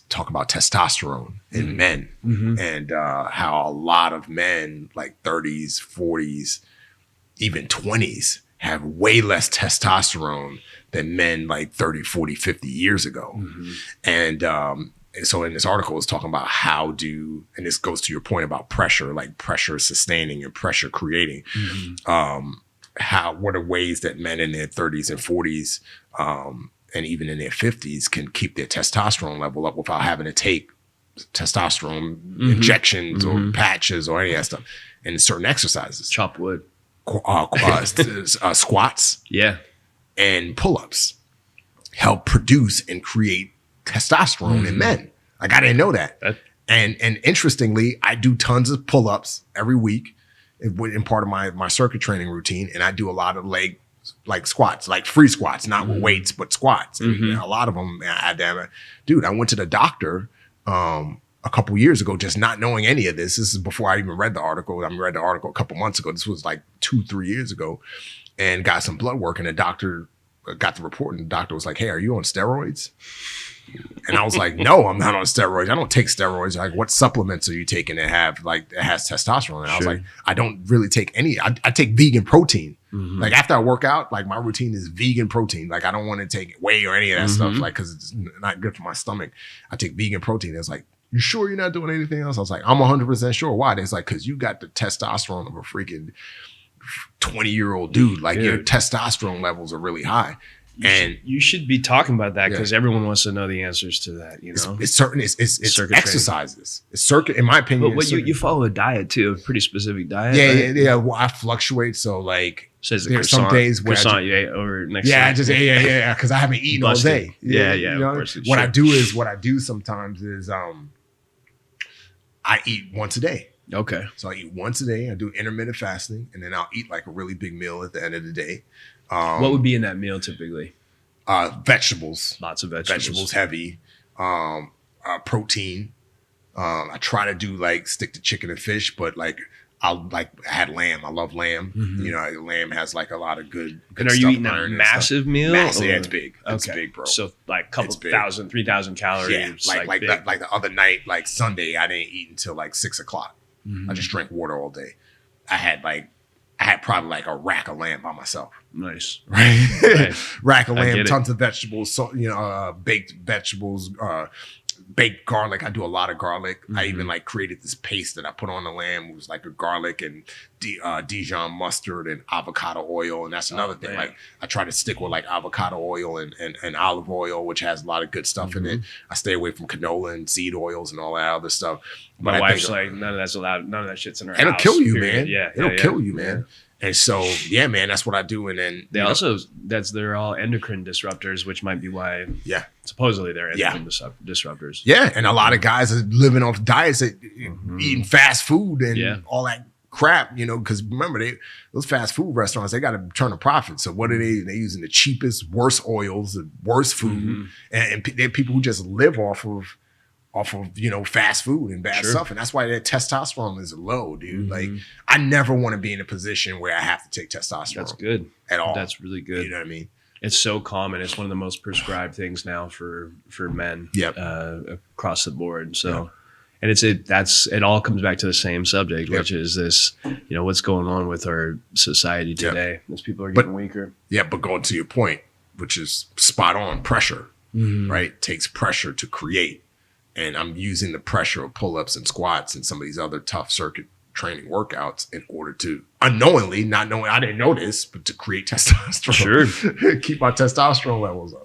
talk about testosterone in men and how a lot of men like 30s, 40s, even 20s have way less testosterone than men like 30, 40, 50 years ago. And so in this article, it's talking about and this goes to your point about pressure, like pressure sustaining and pressure creating. What are ways that men in their 30s and 40s and even in their 50s can keep their testosterone level up without having to take testosterone injections or patches or any of that stuff. And certain exercises. Chop wood. Squats. Yeah. And pull-ups help produce and create testosterone in men. Like, I didn't know that. And interestingly, I do tons of pull-ups every week in part of my circuit training routine. And I do a lot of leg like squats, like free squats, not with weights, but squats. And a lot of them, dude, I went to the doctor a couple years ago, just not knowing any of this. This is before I even read the article. I read the article a couple months ago. This was like 2-3 years ago, and got some blood work. And the doctor got the report, and the doctor was like, "Hey, are you on steroids?" And I was like, "No, I'm not on steroids. I don't take steroids." Like, what supplements are you taking that has testosterone? And I was like, I don't really take any. I take vegan protein. Like, after I work out, like, my routine is vegan protein. Like, I don't want to take whey or any of that stuff, like, because it's not good for my stomach. I take vegan protein. It's like, you sure you're not doing anything else? I was like, I'm 100% sure. Why? It's like, because you got the testosterone of a freaking 20-year-old dude. Like, your testosterone levels are really high. And you should be talking about that because everyone wants to know the answers to that. You know, it's exercises. It's circuit, in my opinion. But you follow a diet too, a pretty specific diet. Yeah. Well, I fluctuate. So like, there's some days where you ate over next. Yeah, because I haven't eaten all day. Yeah. You know? What I do sometimes is I eat once a day. Okay. So I eat once a day. I do intermittent fasting, and then I'll eat like a really big meal at the end of the day. What would be in that meal typically? Vegetables. Lots of vegetables. Vegetables heavy. Protein. I try to do like stick to chicken and fish, but like I had lamb. I love lamb. You know, lamb has like a lot of good and are you eating a massive meal? Massive, yeah, it's big. It's big, bro. So like a couple 3,000 calories. Yeah, like the other night, like Sunday, I didn't eat until like 6 o'clock. I just drank water all day. I had probably like a rack of lamb by myself. Nice. Right? Rack of lamb, tons of vegetables, so, baked vegetables, baked garlic. I do a lot of garlic. I even like created this paste that I put on the lamb. It was like a garlic and Dijon mustard and avocado oil. And that's another thing. Man. Like, I try to stick with like avocado oil and olive oil, which has a lot of good stuff in it. I stay away from canola and seed oils and all that other stuff. My wife's like, none of that's allowed. None of that shit's in her house. It'll kill you, man. It'll kill you, man. And so, yeah, man, that's what I do. And then they're all endocrine disruptors, which might be why, supposedly they're endocrine disruptors. Yeah, and a lot of guys are living off diets that eating fast food and all that crap, because remember, those fast food restaurants, they got to turn a profit. So what are they? They're using the cheapest, worst oils, the worst food, and they're people who just live off of fast food and bad stuff. And that's why their testosterone is low, dude. Like, I never want to be in a position where I have to take testosterone. That's good. At all. That's really good. You know what I mean? It's so common. It's one of the most prescribed things now for men across the board. So, and it all comes back to the same subject, which is this, what's going on with our society today as people are getting weaker. Yeah. But going to your point, which is spot on, pressure, right? It takes pressure to create. And I'm using the pressure of pull-ups and squats and some of these other tough circuit training workouts in order to unknowingly, not knowing, I didn't know this, but to create testosterone. Sure. Keep my testosterone levels up.